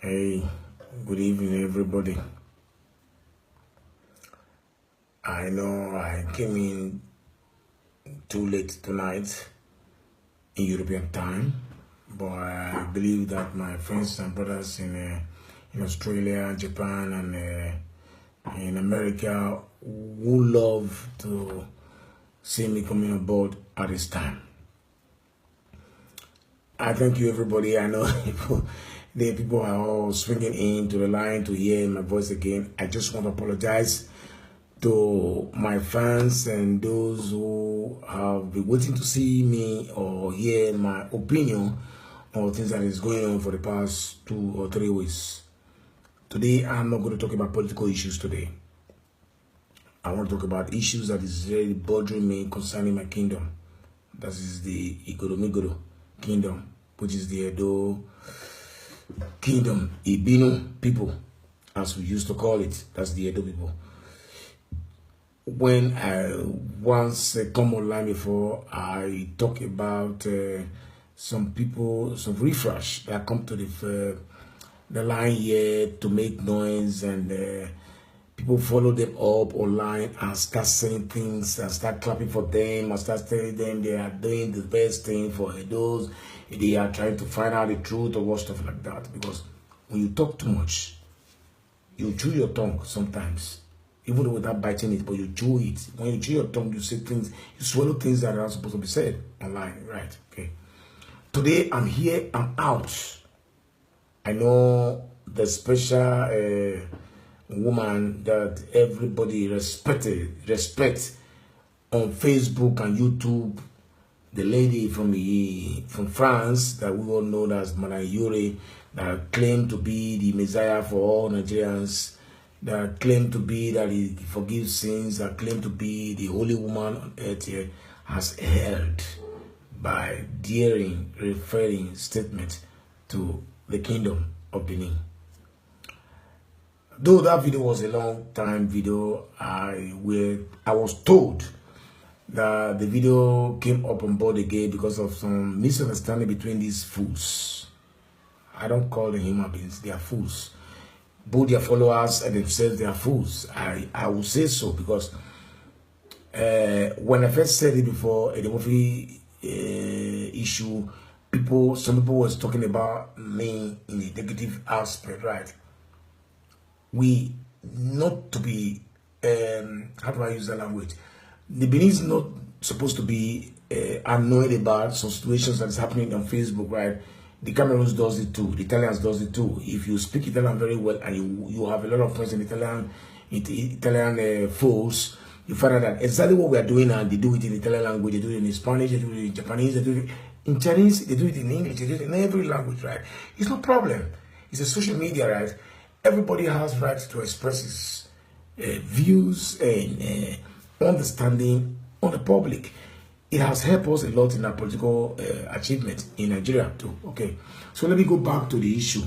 Hey, good evening, everybody. I know I came in too late tonight in European time, but I believe that my friends and brothers in Australia, Japan, and in America would love to see me coming aboard at this time. I thank you, everybody. I know people are all swinging into the line to hear my voice again. I just want to apologize to my fans and those who have been waiting to see me or hear my opinion on things that is going on for the past 2 or 3 weeks. Today, I'm not going to talk about political issues today. I want to talk about issues that is very bothering me concerning my kingdom. That is the Eranomingho kingdom, which is the Edo kingdom, Ibino people, as we used to call it. That's the Edo people. When I once come online before, I talk about some people, some refresh that come to the line here to make noise, and people follow them up online and start saying things and start clapping for them and start telling them they are doing the best thing for those. They are trying to find out the truth or what stuff like that. Because when you talk too much, you chew your tongue sometimes. Even without biting it, but you chew it. When you chew your tongue, you say things, you swallow things that are not supposed to be said online, right? Okay. Today, I'm here, I'm out. I know the special woman that everybody respect on Facebook and YouTube, the lady from France that we all know as Pa Heathrow, that claimed to be the Messiah for all Nigerians, that claim to be that he forgives sins, that claim to be the holy woman on earth here, has held by daring referring statement to the kingdom of Benin. Though that video was a long time video, I was told that the video came up on board again because of some misunderstanding between these fools. I don't call them human beings, they are fools. Both their followers and themselves, they are fools. I will say so because when I first said it before, Eddy Murphy issue, some people was talking about me in the negative aspect, right? We not to be, how do I use that language? The Benin is not supposed to be annoyed about some situations that is happening on Facebook, right? The Cameroons does it too. The Italians does it too. If you speak Italian very well and you have a lot of friends in Italian folks, you find out that exactly what we are doing now, they do it in Italian language, they do it in Spanish, they do it in Japanese, they do it in Chinese, they do it in English, they do it in every language, right? It's no problem. It's a social media, right? Everybody has rights to express his views and understanding on the public. It has helped us a lot in our political achievement in Nigeria too. Okay, so let me go back to the issue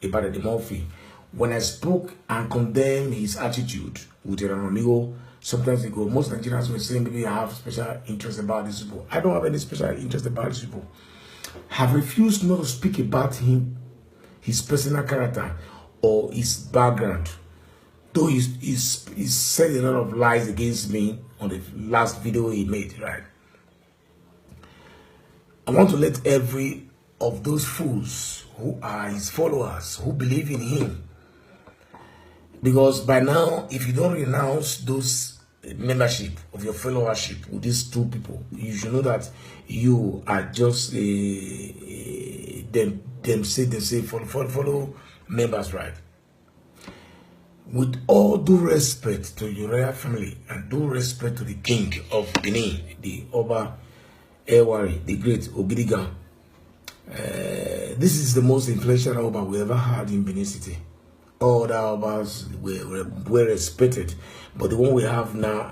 about Eddy Murphy. When I spoke and condemned his attitude with Eranomingho sometimes ago, most Nigerians were saying maybe I have special interest about these people. I don't have any special interest about these people. I have refused not to speak about him, his personal character or his background. Though he said a lot of lies against me on the last video he made, right? I want to let every of those fools who are his followers, who believe in him, because by now, if you don't renounce those membership of your followership with these two people, you should know that you are just them say follow members, right? With all due respect to your royal family and due respect to the king of Benin, the Oba Iyore, the great Ogidigan, this is the most influential Oba we ever had in Benin City. All the Obas were respected, but the one we have now,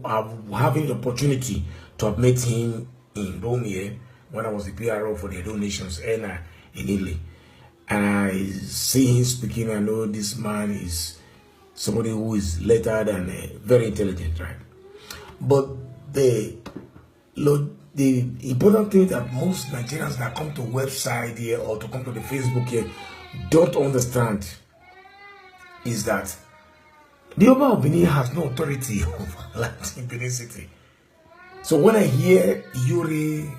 I'm having the opportunity to have met him in Rome here when I was the PRO for the Edo Nations in Italy. And I see him speaking. I know this man is somebody who is lettered and very intelligent, right? But the the important thing that most Nigerians that come to website here or to come to the Facebook here don't understand is that the Oba of Benin has no authority over land in Benin City. So when I hear Iyore,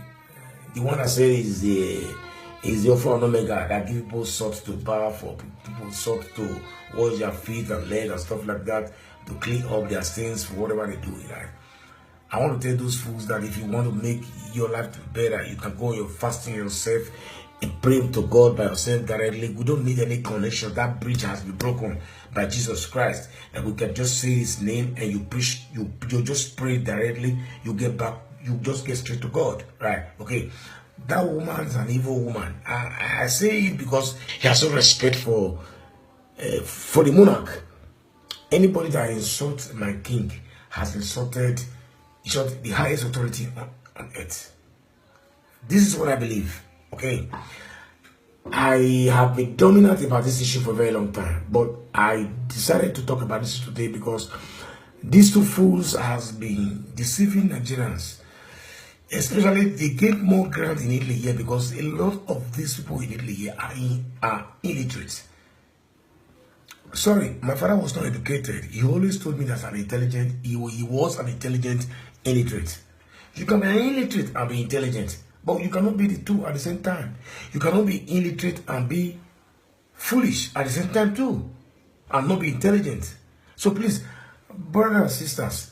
the one I say is the Alpha and Omega that give people salt to bath or people salt to wash their feet and legs and stuff like that to clean up their sins for whatever they do, right? I want to tell those fools that if you want to make your life better, you can go on your fasting yourself and pray to God by yourself directly. We don't need any connection. That bridge has been broken by Jesus Christ. And we can just say his name and you preach, you just pray directly, you get back, you just get straight to God, right? Okay. That woman's an evil woman. I say it because he has no respect for the monarch. Anybody that insults my king has insulted the highest authority on earth. This is what I believe. Okay, I have been dominant about this issue for a very long time, but I decided to talk about this today because these two fools has been deceiving Nigerians. Especially, they get more ground in Italy here because a lot of these people in Italy here are illiterate. Sorry, my father was not educated. He always told me that he was an intelligent illiterate. You can be an illiterate and be intelligent, but you cannot be the two at the same time. You cannot be illiterate and be foolish at the same time too, and not be intelligent. So please, brothers and sisters,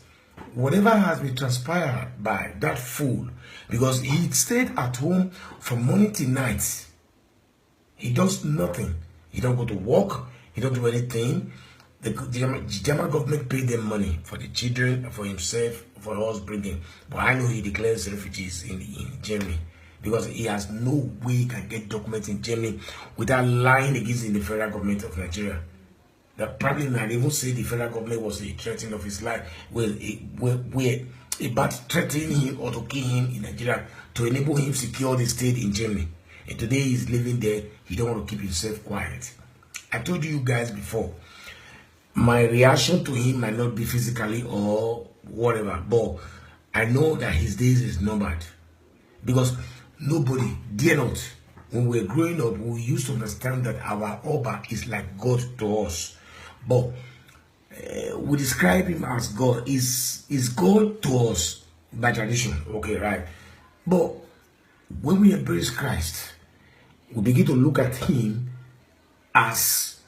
whatever has been transpired by that fool, because he stayed at home from morning till night, he does nothing. He don't go to work. He don't do anything. The German government paid them money for the children, for himself, for us bringing. But I know he declares refugees in Germany because he has no way he can get documents in Germany without lying against the federal government of Nigeria. That probably not even say the federal government was a threatening of his life, about threatening him or to kill him in Nigeria to enable him secure the state in Germany. And today he's living there. He don't want to keep himself quiet. I told you guys before, my reaction to him might not be physically or whatever, but I know that his days is numbered. Because nobody, dare not, when we were growing up, we used to understand that our Oba is like God to us. But we describe him as God. Is God to us by tradition, okay, right? But when we embrace Christ, we begin to look at him as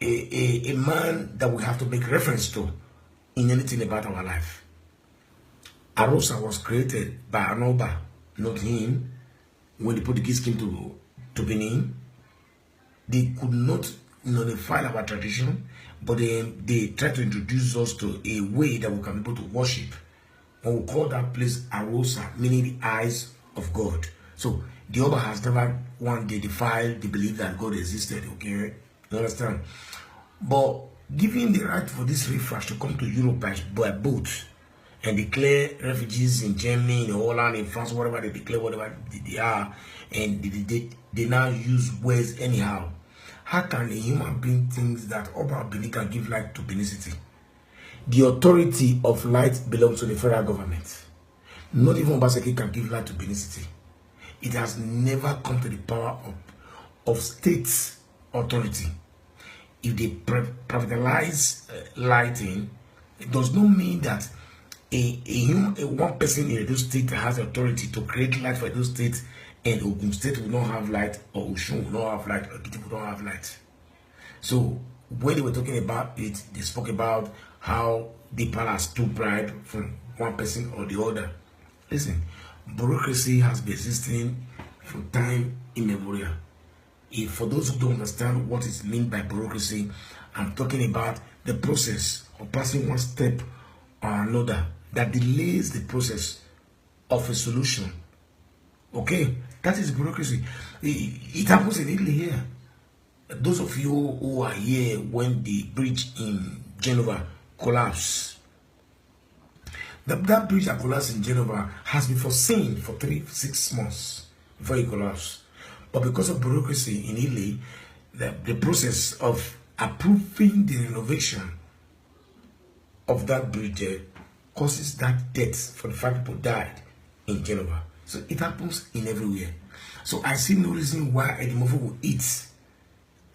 a man that we have to make reference to in anything about our life. Arosa was created by an Oba, not him. When the Portuguese came to Benin, they could not nullify our tradition, but they tried to introduce us to a way that we can be able to worship. And we call that place Arosa, meaning the eyes of God. So the Oba has never one day defied the belief that God existed, okay? You understand? But giving the right for this refresh to come to Europe by boat and declare refugees in Germany, in Holland, in France, whatever they declare, whatever they are, and they now use words anyhow. How can a human being think that Oba Benin can give light to Benin City? The authority of light belongs to the federal government. Not even Obaseki can give light to Benin City. It has never come to the power of state authority. If they privatize lighting, it does not mean that one person in those state has authority to create light for those states, and Ogun State will not have light, or Oshun will not have light, or Ekiti will not have light. So when they were talking about it, they spoke about how the palace took bribe from one person or the other. Listen, bureaucracy has been existing from time immemorial. If for those who don't understand what is meant by bureaucracy, I'm talking about the process of passing one step or another that delays the process of a solution. Okay, that is bureaucracy. It happens in Italy here. Those of you who are here when the bridge in Genova collapsed, that bridge that collapsed in Genova has been foreseen for 6 months before it collapsed. But because of bureaucracy in Italy, the process of approving the renovation of that bridge causes that death for the 5 people died in Genova. So it happens in everywhere. So I see no reason why Eddy Murphy will eat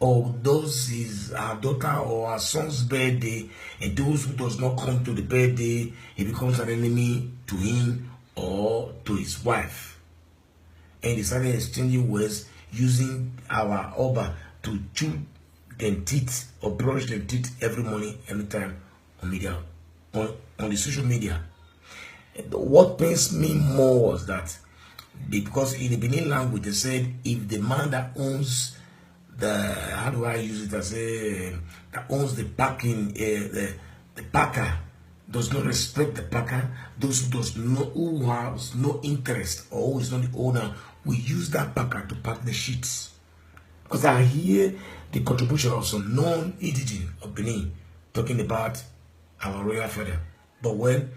or does his daughter or her son's birthday, and those who does not come to the birthday, he becomes an enemy to him or to his wife. And they started exchanging words using our Oba to chew them teeth or brush them teeth every morning, every time on media, on the social media. What pains me more was that because in the Benin language they said if the man that owns the, how do I use it, as a that owns the parking, the packer does not respect the packer, those who has no interest or who is not the owner will use that packer to pack the sheets. Because I hear the contribution of some non-indigene of Benin talking about our royal father. But when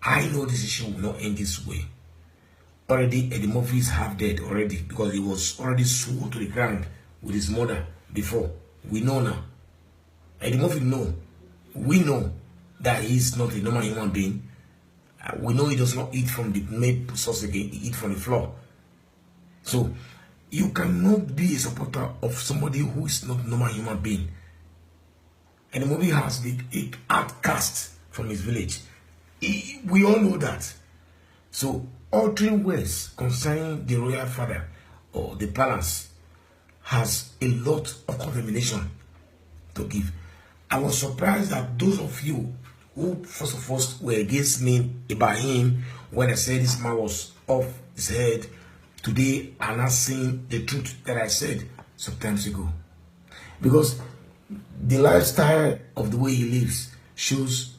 I know this issue will not end this way. Already Eddy Murphy is half dead already because he was already swallowed to the ground with his mother before. We know now. Eddy Murphy know. We know that he is not a normal human being. We know he does not eat from the made sauce again. He eats from the floor. So you cannot be a supporter of somebody who is not a normal human being. Eddy Murphy has been outcast from his village. We all know that. So altering words concerning the royal father or the palace has a lot of condemnation to give. I was surprised that those of you who first of all were against me about him when I said this man was off his head, today are not seeing the truth that I said some times ago. Because the lifestyle of the way he lives shows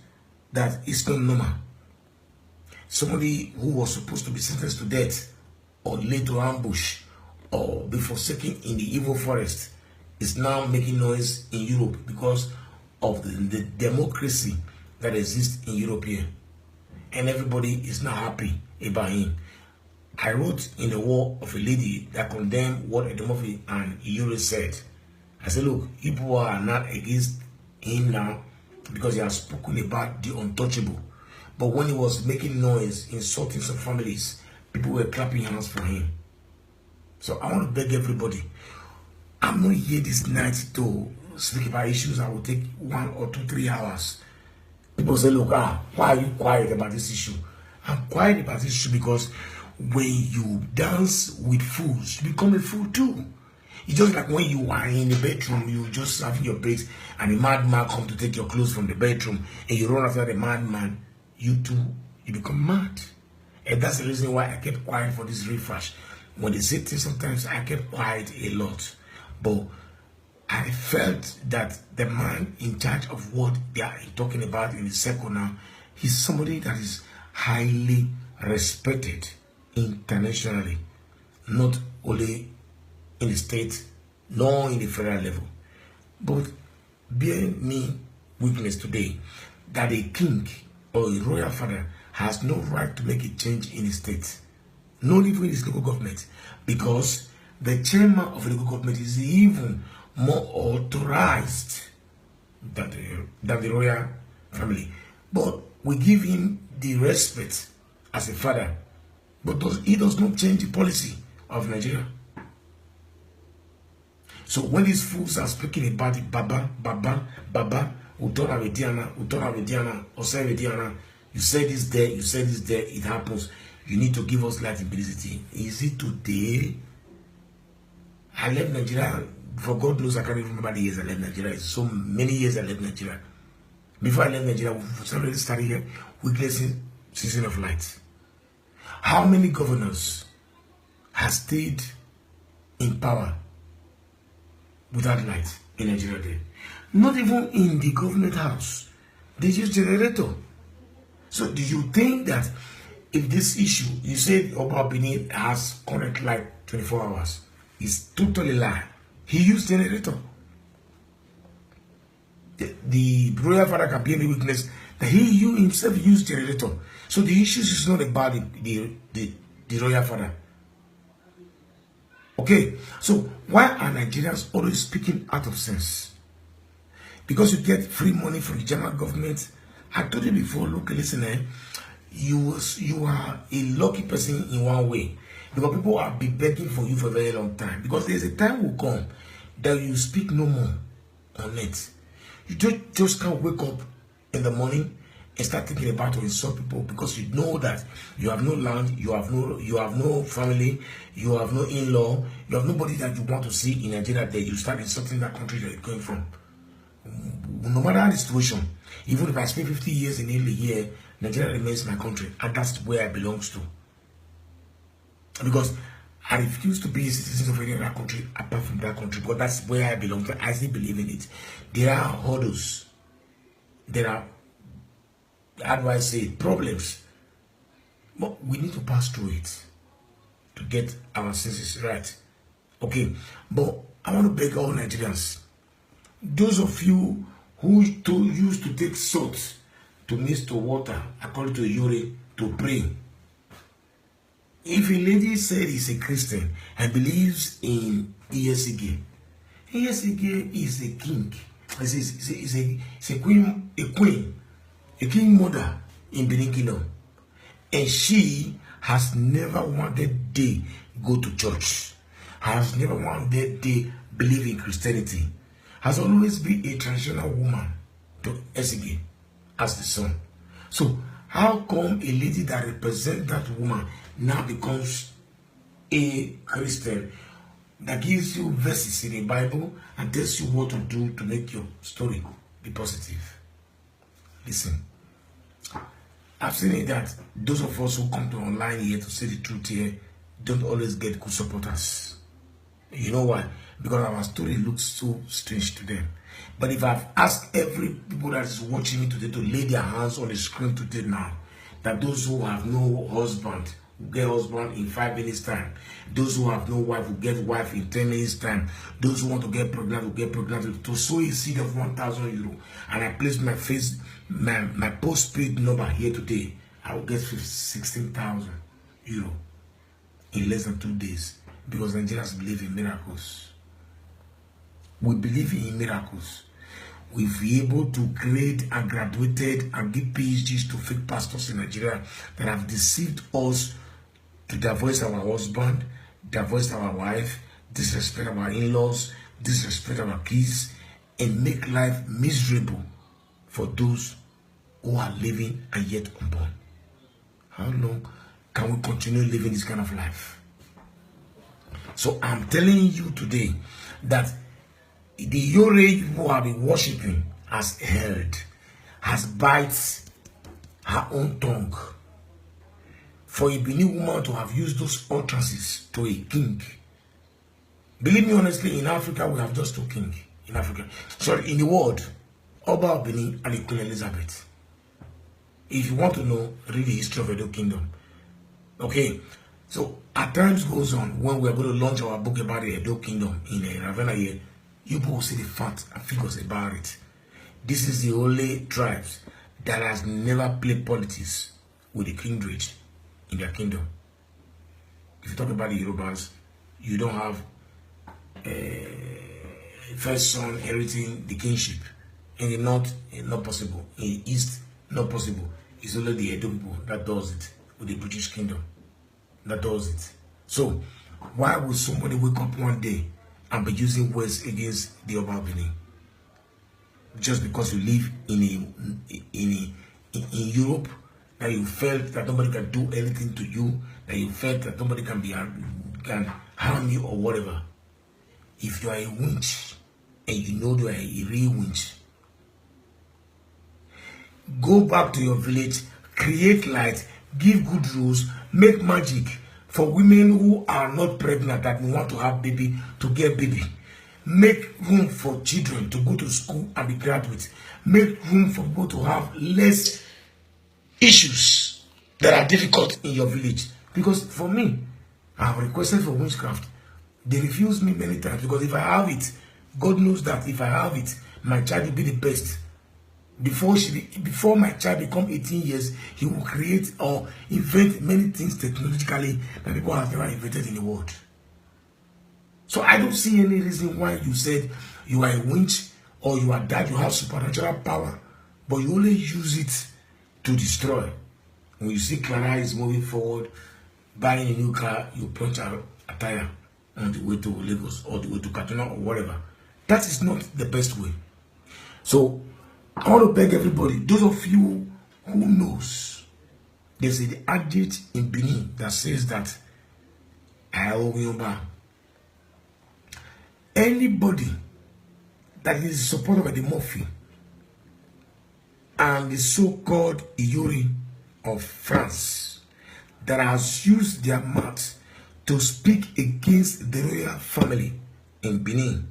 that it's not normal. Somebody who was supposed to be sentenced to death or laid to ambush or be forsaken in the evil forest is now making noise in Europe because of the democracy that exists in Europe here. And everybody is not happy about him. I wrote in the War of a Lady that condemned what Eddy Murphy and Iyore said. I said, look, people are not against him now because he has spoken about the untouchable. But when he was making noise, insulting some families, people were clapping hands for him. So I want to beg everybody, I'm not here this night to speak about issues that will take 1 or 2, 3 hours. People say, look, why are you quiet about this issue? I'm quiet about this issue because when you dance with fools, you become a fool too. It's just like when you are in the bedroom, you just having your breaks, and a madman come to take your clothes from the bedroom, and you run after the madman, you too, you become mad. And that's the reason why I kept quiet for this refresh. When they say things, sometimes I kept quiet a lot. But I felt that the man in charge of what they are talking about in the circle now, he's somebody that is highly respected internationally, not only in the state, nor in the federal level. But bear me witness today that a king or a royal father has no right to make a change in his state, not even his local government, because the chairman of the local government is even more authorized than the royal family. But we give him the respect as a father, but he does not change the policy of Nigeria. So when these fools are speaking about the Baba, Utora Vediana, Ose Vediana, you said this there, you said this there, it happens. You need to give us liability. Is it today? I left Nigeria, for God knows I can't even remember the years I left Nigeria. It's so many years I left Nigeria. Before I left Nigeria, we already started here witnessing season of light. How many governors have stayed in power without light in Nigeria today? Not even in the government house. They use generator. So do you think that if this issue, you said Oba Benin has current light 24 hours, is totally lie. He used generator. The royal father can be any witness that he himself used generator. So the issue is not about the royal father. Okay, so why are Nigerians always speaking out of sense? Because you get free money from the general government. I told you before, look, listen, you are a lucky person in one way, because people will be begging for you for a very long time, because there's a time will come that you speak no more on it. You just can't wake up in the morning and start thinking about to insult people, because you know that you have no land, you have no family, you have no in-law, you have nobody that you want to see in Nigeria. That you start insulting that country that you're going from. No matter the situation, even if I spend 50 years in Italy here, Nigeria remains my country, and that's where I belong to. Because I refuse to be a citizen of any other country apart from that country, because that's where I belong to. I still believe in it. There are hurdles. There are, how do I say it, problems. But we need to pass through it to get our senses right. Okay, but I want to beg all Nigerians, those of you who used to take salt to mix to water, according to Iyore, to pray. If a lady said he's a Christian and believes in Iyore is a king. It's a queen, a king mother in Benin Kingdom. And she has never wanted day go to church. Has never wanted day believe in Christianity. Has always been a traditional woman to Esige as the son. So how come a lady that represents that woman now becomes a Christian that gives you verses in the Bible and tells you what to do to make your story be positive? Listen, I've seen it that those of us who come to online here to say the truth here don't always get good supporters. You know why? Because our story looks so strange to them. But if I've asked every people that is watching me today to lay their hands on the screen today now, that those who have no husband will get husband in 5 minutes time, those who have no wife will get wife in 10 minutes time, those who want to get pregnant will get pregnant, to sow a seed of 1,000 euro, and I place my postpaid number here today, I will get 16,000 euro in less than 2 days, because Nigerians believe in miracles. We believe in miracles. We've been able to create and graduated and give PhDs to fake pastors in Nigeria that have deceived us to divorce our husband, divorce our wife, disrespect our in-laws, disrespect our kids, and make life miserable for those who are living and yet unborn. How long can we continue living this kind of life? So I'm telling you today that the Iyore who have been worshipping has held, has bites her own tongue. For a Benin woman to have used those utterances to a king. Believe me honestly, in Africa we have just two kings. In Africa, sorry, in the world, Oba of Benin and the Queen Elizabeth. If you want to know, read the history of Edo Kingdom. Okay, so at times goes on when we are going to launch our book about the Edo Kingdom in Ravenna here. You will see the facts and figures about it. This is the only tribe that has never played politics with the kindred in their kingdom. If you talk about the Yorubas, you don't have first son inheriting the kingship. In the north, it's not possible. In the east, not possible. It's only the Edo people that does it with the British kingdom. That does it. So, why would somebody wake up one day and be using words against the Oba Benin? Just because you live in Europe, that you felt that nobody can do anything to you, that you felt that nobody can harm you or whatever. If you are a winch and you know you are a real winch, go back to your village, create light, give good rules, make magic for women who are not pregnant that want to have baby to get baby. Make room for children to go to school and be graduates. Make room for people to have less issues that are difficult in your village. Because for me, I have requested for witchcraft. They refuse me many times, because if I have it, God knows that if I have it, my child will be the best. Before my child become 18 years, he will create or invent many things technologically that people have never invented in the world. So I don't see any reason why you said you are a witch or you are that you have supernatural power, but you only use it to destroy. When you see Clara is moving forward, buying a new car, you punch a tire on the way to Lagos or the way to Kaduna or whatever. That is not the best way. So I want to beg everybody, those of you who knows, there's an adage in Benin that says that I owe you back. Anybody that is supported by Eddy Murphy and the so-called Iyore of France that has used their mouth to speak against the royal family in Benin,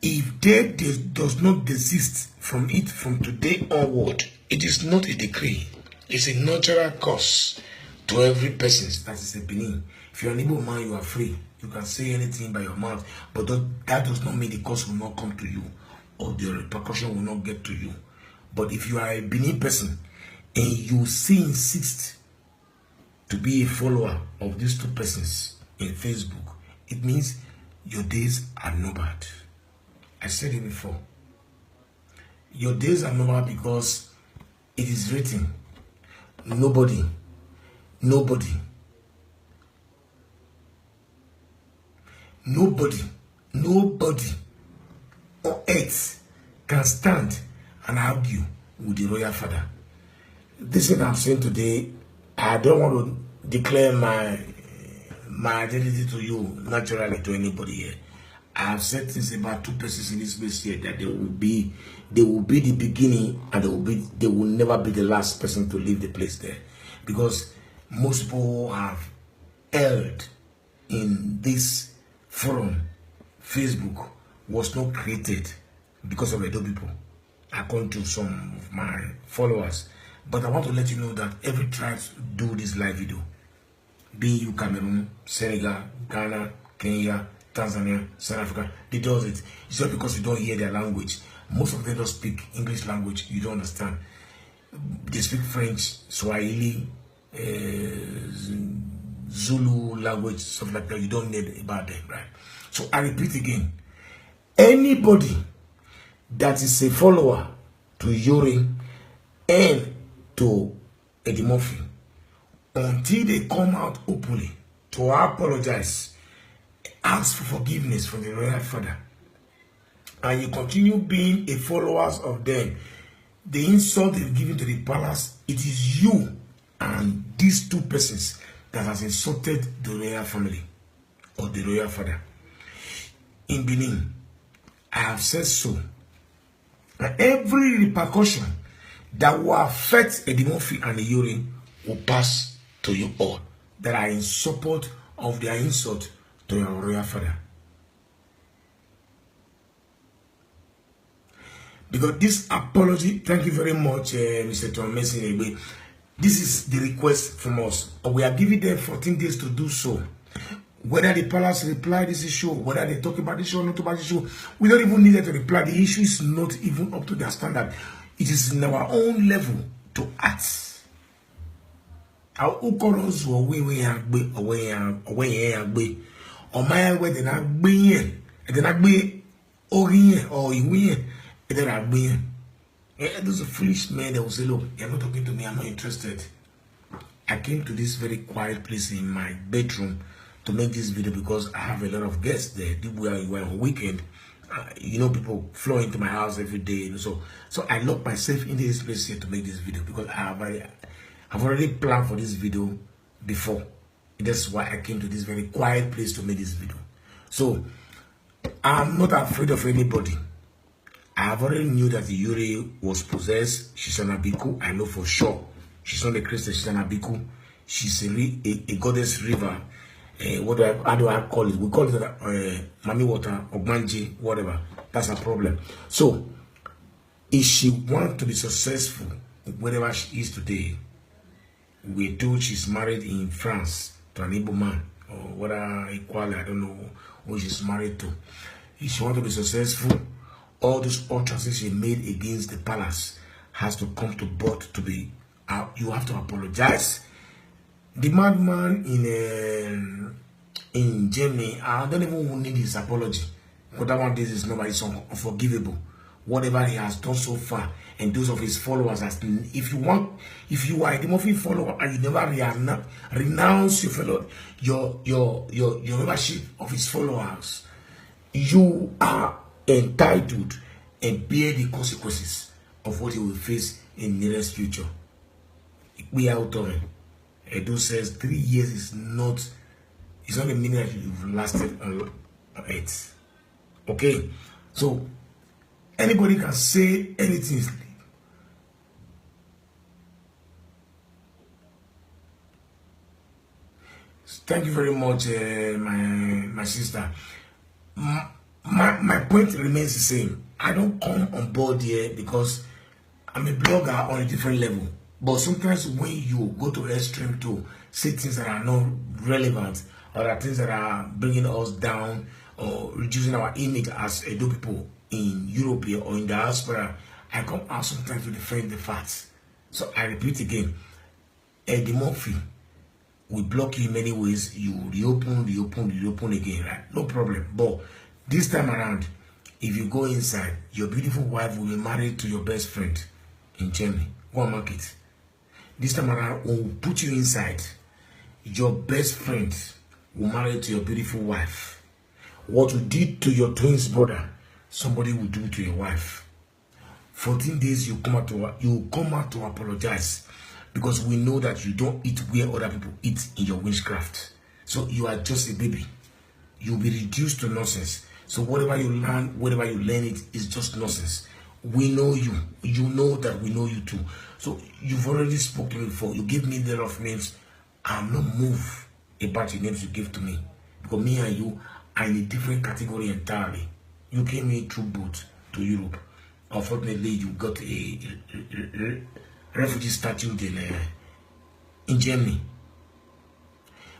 if they does not desist from it from today onward, it is not a decree. It's a natural course to every person that is in Benin. If you're an Igbo man, you are free. You can say anything by your mouth, but that does not mean the curse will not come to you or the repercussion will not get to you. But if you are a Benin person and you still insist to be a follower of these two persons in Facebook, it means your days are numbered. I said it before. Your days are numbered because it is written, nobody on earth can stand and argue with the royal father. This thing I'm saying today, I don't want to declare my identity to you naturally to anybody here. I have said things about two persons in this place here that they will be the beginning and they will never be the last person to leave the place there, because most people have held in this forum. Facebook was not created because of Edo people, according to some of my followers. But I want to let you know that every tribe do this live video, be you Cameroon, Senegal, Ghana, Kenya, Tanzania, South Africa, they do it. It's not because you don't hear their language. Most of them don't speak English language, you don't understand. They speak French, Swahili, Zulu language, stuff like that. You don't know about them, right? So I repeat again, anybody that is a follower to Iyore and to Eddy Murphy, until they come out openly to apologize, ask for forgiveness from the royal father, and you continue being a followers of them, the insult they've given to the palace, it is you and these two persons that has insulted the royal family or the royal father. In Benin, I have said so. And every repercussion that will affect Eddy Murphy and Iyore will pass to you all that are in support of their insult to your royal father. Because this apology, thank you very much, Mr. Tom Messi. This is the request from us. We are giving them 14 days to do so. Whether the palace reply this issue, whether they talk about this issue or not about this issue, we don't even need them to reply. The issue is not even up to their standard. It is in our own level to act. Our ukoros were we or my way then I be and then I be or you then I be. Those are foolish men that will say, look, you're not talking to me, I'm not interested. I came to this very quiet place in my bedroom to make this video because I have a lot of guests there. We are on weekend. You know, people flow into my house every day. So I locked myself into this place here to make this video because I've already planned for this video before. That's why I came to this very quiet place to make this video. So I'm not afraid of anybody. I have already knew that Iyore was possessed. She's an Abiku. I know for sure. She's not a Christian. She's an Abiku. She's a goddess river. How do I call it? We call it Mami Water, Ogmanji, whatever. That's a problem. So, if she wants to be successful, wherever she is today, we're told she's married in France to an Igbo man, or whether equally, I don't know who she's married to. If she wants to be successful, all those utterances she made against the palace has to come to board to be. You have to apologize. The madman in Germany, I don't even need his apology. Because that one is nobody, it's unforgivable. whatever he has done so far, and those of his followers. As if you are Eddy Murphy follower and you never renounce your membership of his followers, you are entitled and bear the consequences of what he will face in the nearest future. We are out of it. Edo says 3 years is not. It's not a minute that you've lasted on it. Okay, so anybody can say anything. Thank you very much, my sister. My point remains the same. I don't come on board here because I'm a blogger on a different level. But sometimes when you go to extreme to say things that are not relevant, or are things that are bringing us down or reducing our image as Edo people in Europe or in diaspora, I come out sometimes to defend the facts. So I repeat again, Eddy Murphy will block you in many ways. You reopen again, right? No problem. But this time around, if you go inside, your beautiful wife will be married to your best friend in Germany. Go and mark it. This time around, when we put you inside, your best friend will marry to your beautiful wife. What you did to your twins brother, somebody will do to your wife. 14 days you come out to apologize, because we know that you don't eat where other people eat in your witchcraft. So you are just a baby. You'll be reduced to nonsense. So whatever you learn it is just nonsense. We know you. You know that we know you too. So you've already spoken to me before. You give me the rough names. I'm not moved about the names you give to me, because me and you are in a different category entirely. You came in through boat to Europe. Unfortunately, you got a refugee statute in Germany.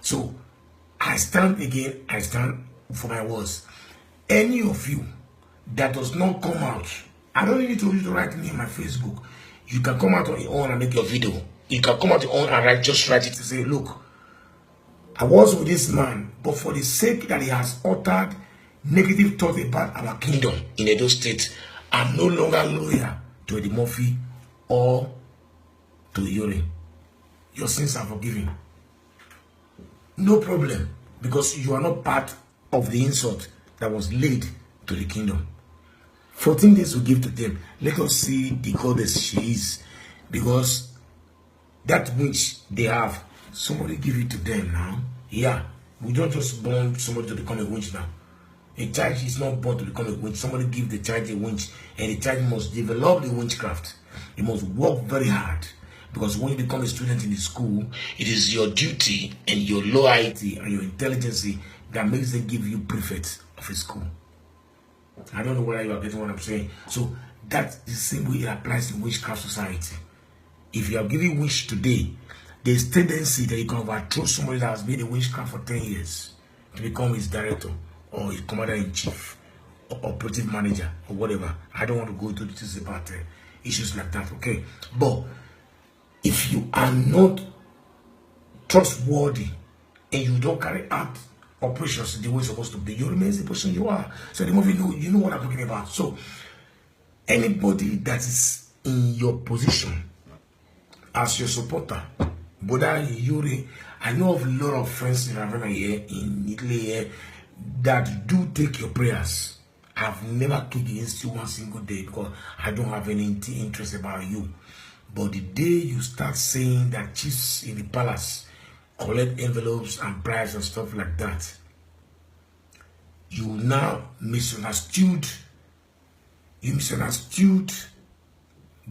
So I stand for my words. Any of you that does not come out, I don't need you to write me on my Facebook. You can come out on your own and make your video. You can come out on your own and just write it to say, look, I was with this man, but for the sake that he has uttered negative thoughts about our kingdom in Edo State, I'm no longer loyal to Eddy Murphy or to Iyore. Your sins are forgiven. No problem, because you are not part of the insult that was laid to the kingdom. 14 days we give to them. Let us see the goddess she is, because that which they have, somebody give it to them now. Yeah, we don't just born somebody to become a witch now. A child is not born to become a witch. Somebody give the child a witch, and the child must develop the witchcraft. He must work very hard, because when you become a student in the school, it is your duty and your loyalty and your intelligence that makes them give you prefect of a school. I don't know whether you are getting what I'm saying. So that's the same way it applies in witchcraft society. If you are giving witch today, there's tendency that you can overthrow somebody that has been a witchcraft for 10 years to become his director or his commander-in-chief or operative manager or whatever. I don't want to go into details about issues like that, okay? But if you are not trustworthy and you don't carry out operations the way it's supposed to be, you remain the person you are. So the movie, you know what I'm talking about. So anybody that is in your position as your supporter, Boda Iyore, I know of a lot of friends in Ravenna here, in Italy here, that do take your prayers. I've never kicked against you one single day, because I don't have any interest about you. But the day you start saying that chiefs in the palace collect envelopes and bribes and stuff like that, you now misunderstood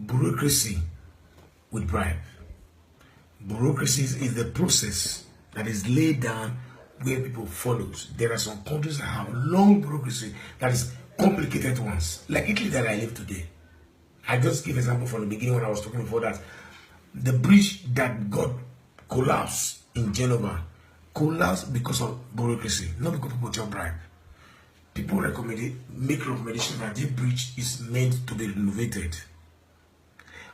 bureaucracy with bribe. Bureaucracy is the process that is laid down where people follow. There are some countries that have long bureaucracy that is complicated ones, like Italy that I live today. I just give example from the beginning when I was talking before that. The bridge that got collapsed in Genova collapsed because of bureaucracy, not because people just bribe. People make recommendations that this bridge is meant to be renovated.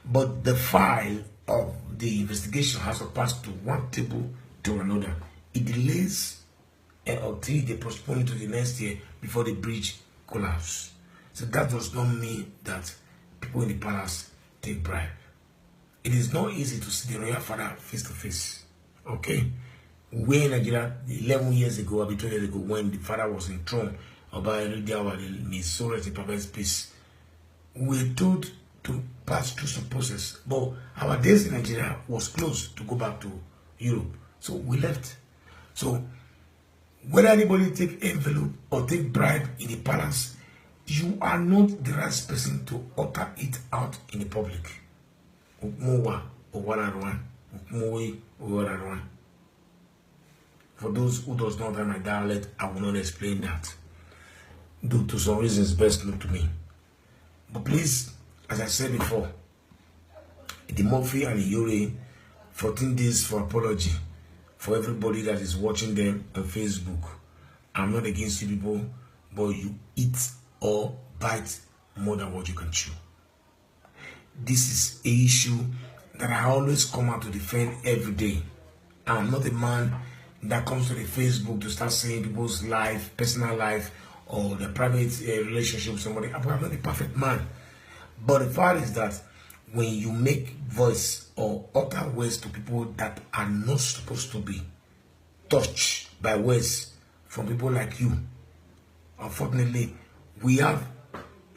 But the file of the investigation has to pass to one table to another. It delays until they postpone it to the next year before the bridge collapses. So that does not mean that people in the palace take bribe. It is not easy to see the royal father face to face. Okay? We in Nigeria, 11 years ago, or 12 years ago, when the father was in throne, about his soul in perfect peace, we were told to pass through some process. But our days in Nigeria was close to go back to Europe. So we left. So whether anybody take envelope or take bribe in the palace, you are not the right person to utter it out in the public. For those who does not have my dialect, I will not explain that. Due to some reasons best known to me. But please, as I said before, Eddy Murphy and Iyore, 14 days for apology for everybody that is watching them on Facebook. I'm not against you people, but you eat or bite more than what you can chew. This is an issue that I always come out to defend every day. I'm not a man that comes to the Facebook to start saying people's life, personal life, or the private relationship with somebody. I'm not a perfect man. But the fact is that when you make voice or utter words to people that are not supposed to be touched by words from people like you, unfortunately, we have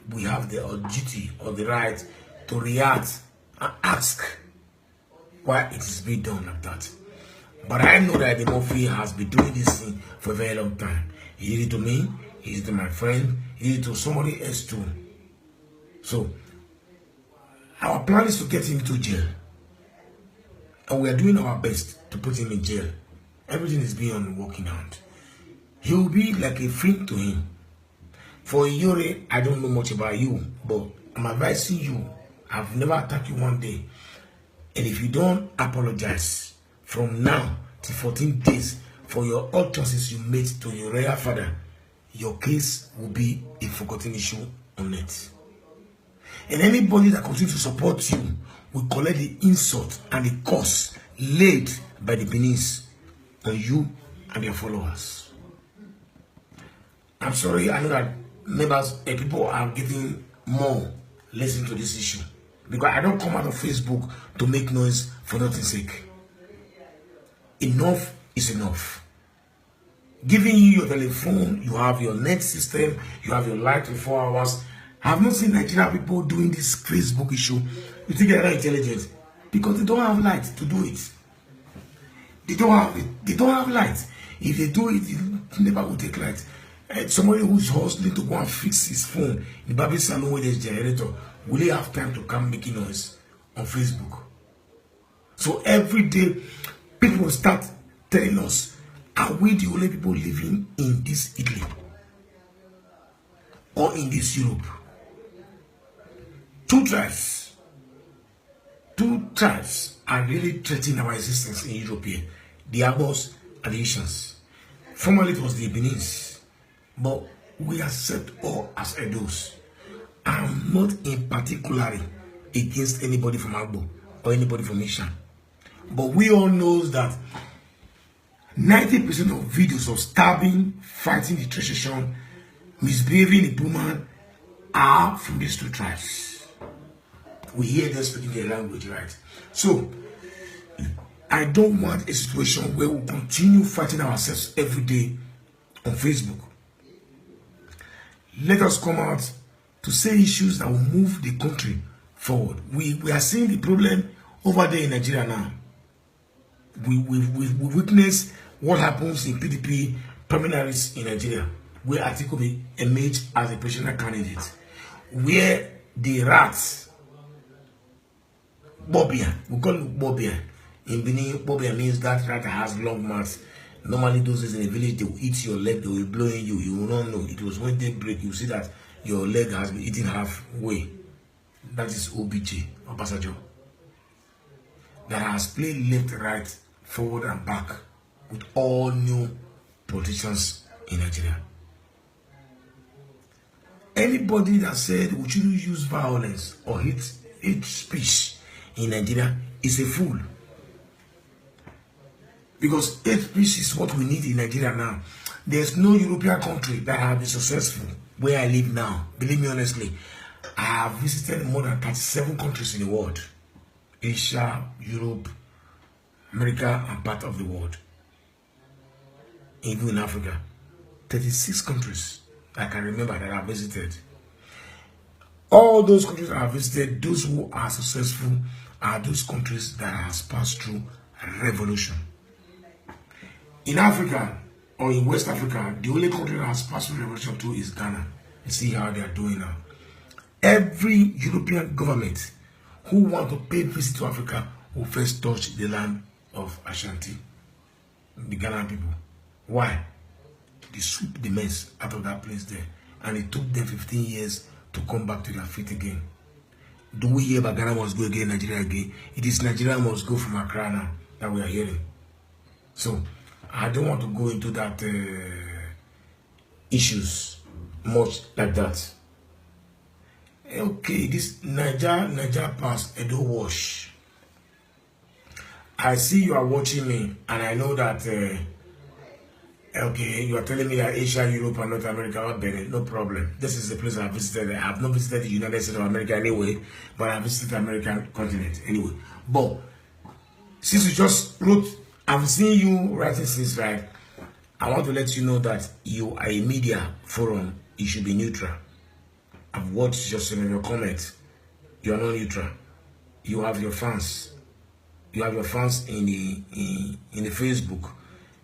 the duty or the right to react and ask why it is being done like that. But I know that Eddy Murphy has been doing this thing for a very long time. He did it to me, he did it to my friend, he did it to somebody else too. So, our plan is to get him to jail. And we are doing our best to put him in jail. Everything is beyond working out. He will be like a friend to him. For Iyore, I don't know much about you, but I'm advising you. I've never attacked you one day. And if you don't apologize from now to 14 days for your utterances you made to your royal father, your case will be a forgotten issue on it. And anybody that continues to support you will collect the insult and the curse laid by the Benin's on you and your followers. I'm sorry, I know that members and people are getting more listening to this issue. Because I don't come out of Facebook to make noise for nothing's sake. Enough is enough. Giving you your telephone, you have your net system, you have your light for 4 hours. I have not seen Nigerian people doing this Facebook issue. You think they're not intelligent? Because they don't have light to do it. They don't have it. They don't have light. If they do it, it never will take light. Somebody who's hustling to go and fix his phone in the barber salon where there's generator, will he have time to come making noise on Facebook? So every day, people start telling us, are we the only people living in this Italy or in this Europe? Two tribes are really threatening our existence in Europe here. The Abos and the Asians. Formerly it was the Benin's, but we accept all as Edos. I'm not in particular against anybody from Agbo or anybody from Ishan. But we all know that 90% of videos of stabbing, fighting the tradition, misbehaving the woman are from these two tribes. We hear them speaking their language, right? So, I don't want a situation where we continue fighting ourselves every day on Facebook. Let us come out to say issues that will move the country forward. We are seeing the problem over there in Nigeria now. We witness what happens in PDP primaries in Nigeria, where Atiku emerged as a presidential candidate, where the rats, Bobia, we call it Bobia. In Benin, Bobia means that rat has long mouths. Normally, those in the village, they will eat your leg, they will blow in you. You will not know. It was when they break, you see that your leg has been eaten halfway. That is OBJ, Obasanjo. That has played left, right, forward, and back with all new politicians in Nigeria. Anybody that said we shouldn't use violence or hate speech in Nigeria is a fool. Because hate speech is what we need in Nigeria now. There's no European country that has been successful where I live now, believe me honestly, I have visited more than 37 countries in the world. Asia, Europe, America, and part of the world. Even in Africa. 36 countries I can remember that I have visited. All those countries I have visited, those who are successful are those countries that have passed through a revolution. In Africa, or in West Africa, the only country that has passed through revolution too is Ghana. You see how they are doing now. Every European government who want to pay visit to Africa will first touch the land of Ashanti, the Ghanaian people. Why? They sweep the mess out of that place there. And it took them 15 years to come back to their feet again. Do we hear about Ghana must go again, Nigeria again? It is Nigeria must go from Accra now that we are hearing. So, I don't want to go into that issues much like that. Okay, this Niger pass Edo wash. I see you are watching me, and I know that okay, you are telling me that Asia, Europe, and North America are better. No problem. This is the place I visited. I have not visited the United States of America anyway, but I visited the American continent anyway. But since you just wrote, I've seen you writing since, right? I want to let you know that you are a media forum. You should be neutral. I've watched just in your comments. You are not neutral. You have your fans. You have your fans in the Facebook.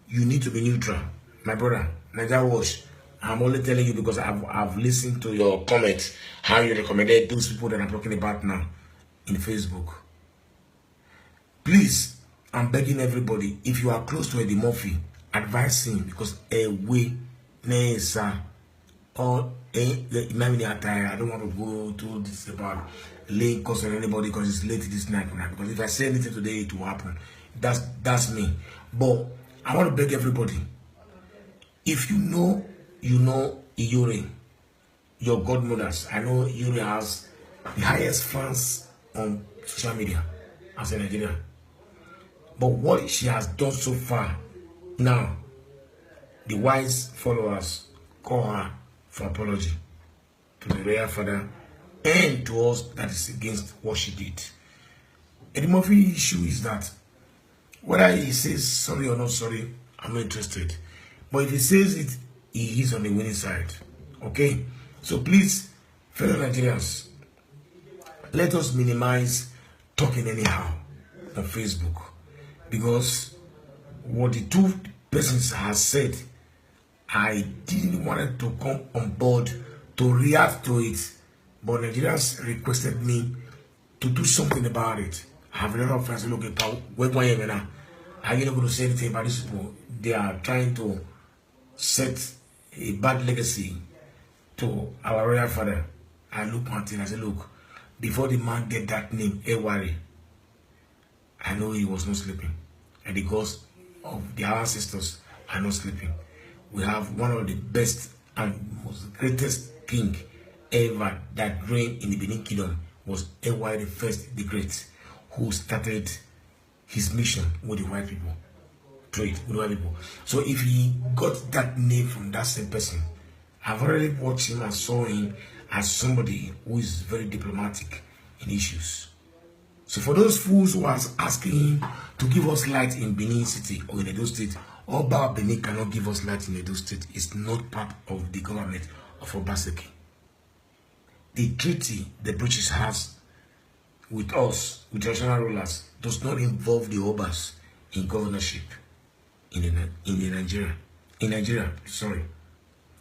You need to be neutral. My brother, Niger Wash, I'm only telling you because I've listened to your comments, how you recommended those people that I'm talking about now in Facebook. Please, I'm begging everybody, if you are close to Eddy Murphy, advise him, because way nesa or I don't want to go to this about laying cost on anybody because it's late this night now. Because if I say anything today, it will happen. That's me. But I want to beg everybody. If you know Iyore, your godmothers. I know Iyore has the highest fans on social media as a Nigerian. But what she has done so far, now, the wise followers call her for apology to the royal father and to us that is against what she did. Eddy Murphy issue is that whether he says sorry or not sorry, I'm not interested. But if he says it, he is on the winning side. Okay? So please, fellow Nigerians, let us minimize talking anyhow on Facebook. Because what the two persons have said, I didn't want to come on board to react to it. But Nigerians requested me to do something about it. I have a lot of friends who look at where are you not going to say anything about these people? They are trying to set a bad legacy to our royal father. I look at him and I said, look, before the man get that name, Iyore, I know he was not sleeping. And the ghosts of their ancestors are not sleeping. We have one of the best and most greatest king ever that reigned in the Benin Kingdom was Iyore the First, the Great, who started his mission with the white people, trade with the white people. So if he got that name from that same person, I've already watched him and saw him as somebody who is very diplomatic in issues. So for those fools who are asking him to give us light in Benin City or in Edo State, Oba Benin cannot give us light in Edo State. It's not part of the government of Obaseki. The treaty the British has with us, with traditional rulers, does not involve the Obas in governorship in Nigeria. Sorry.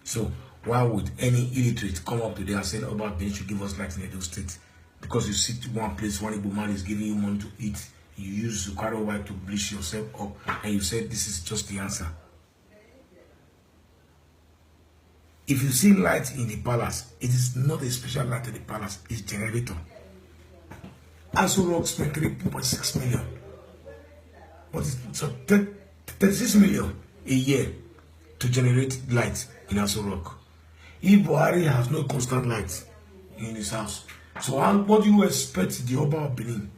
So why would any illiterate come up today and say Oba Benin should give us light in Edo State? Because you sit in one place, one Igbo man is giving you money to eat, you use Zucaro white to bleach yourself up, and you said this is just the answer. If you see light in the palace, it is not a special light in the palace, it's generator. Aso Rock spent 3.6 million. But it's 36 million a year to generate light in Aso Rock. If Buhari has no constant light in his house, so what do you expect the Oba of Benin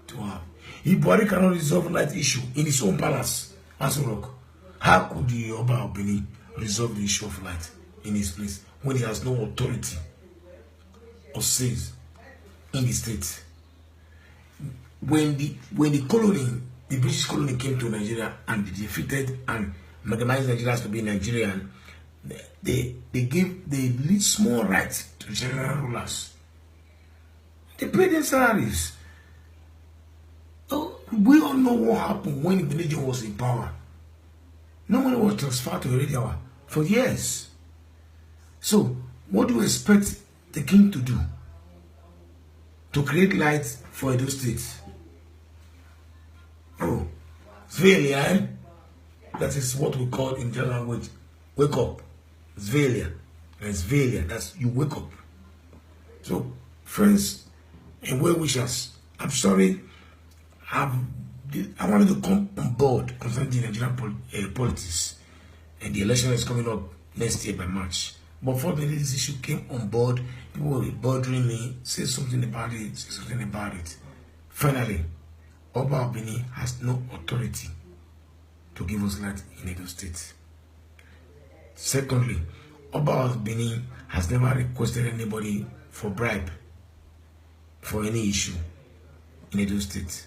to have? If Buhari cannot resolve light issue in his own palace, Aso Rock, how could the Oba of Benin resolve the issue of light in his place when he has no authority or says in the state. When the colony, the British colony came to Nigeria and they defeated and amalgamized Nigerians to be Nigerian, they leave small rights to general rulers. They pay their salaries. So we all know what happened when the religion was in power. No money was transferred to Heredia for years. So what do you expect the king to do? To create light for Edo State? Oh, Zvelia, that is what we call in general language, wake up. Zvelia, and Zvelia, that's you wake up. So, friends and well wishers, I'm sorry, I wanted to come on board concerning the Nigerian politics, and the election is coming up next year by March. But fortunately, this issue came on board. People were bothering me, say something about it, say something about it. Finally, Oba Obini has no authority to give us light in Edo State. Secondly, Oba Obini has never requested anybody for bribe for any issue in Edo State.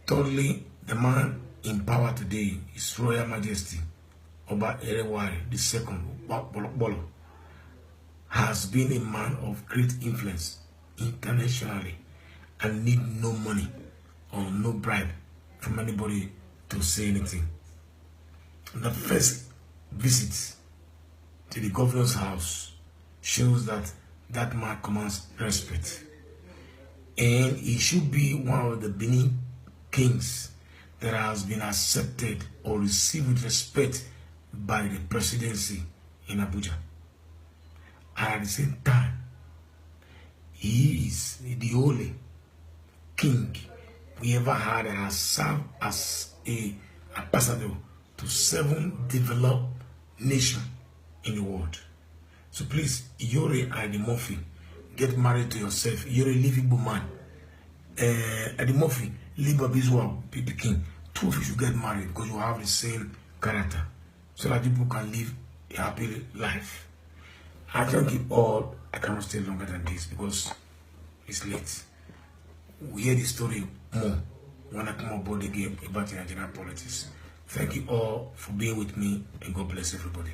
Thirdly, the man in power today is Royal Majesty Oba Erewari II, has been a man of great influence internationally and need no money or no bribe from anybody to say anything. The first visit to the governor's house shows that that man commands respect, and he should be one of the Benin kings that has been accepted or received with respect by the presidency in Abuja. And at the same time, he is the only king we ever had and has served as an ambassador to 7 developed nations in the world. So please, Iyore and Eddy Murphy, get married to yourself. Iyore, leave Igbo man. Eddy Murphy, leave Babizwa, Pipi King. 2 of you should get married because you have the same character, so that people can live a happy life. I can't keep all. I cannot stay longer than this because it's late. We hear the story more when I come aboard again about Nigerian politics. Thank you all for being with me, and God bless everybody.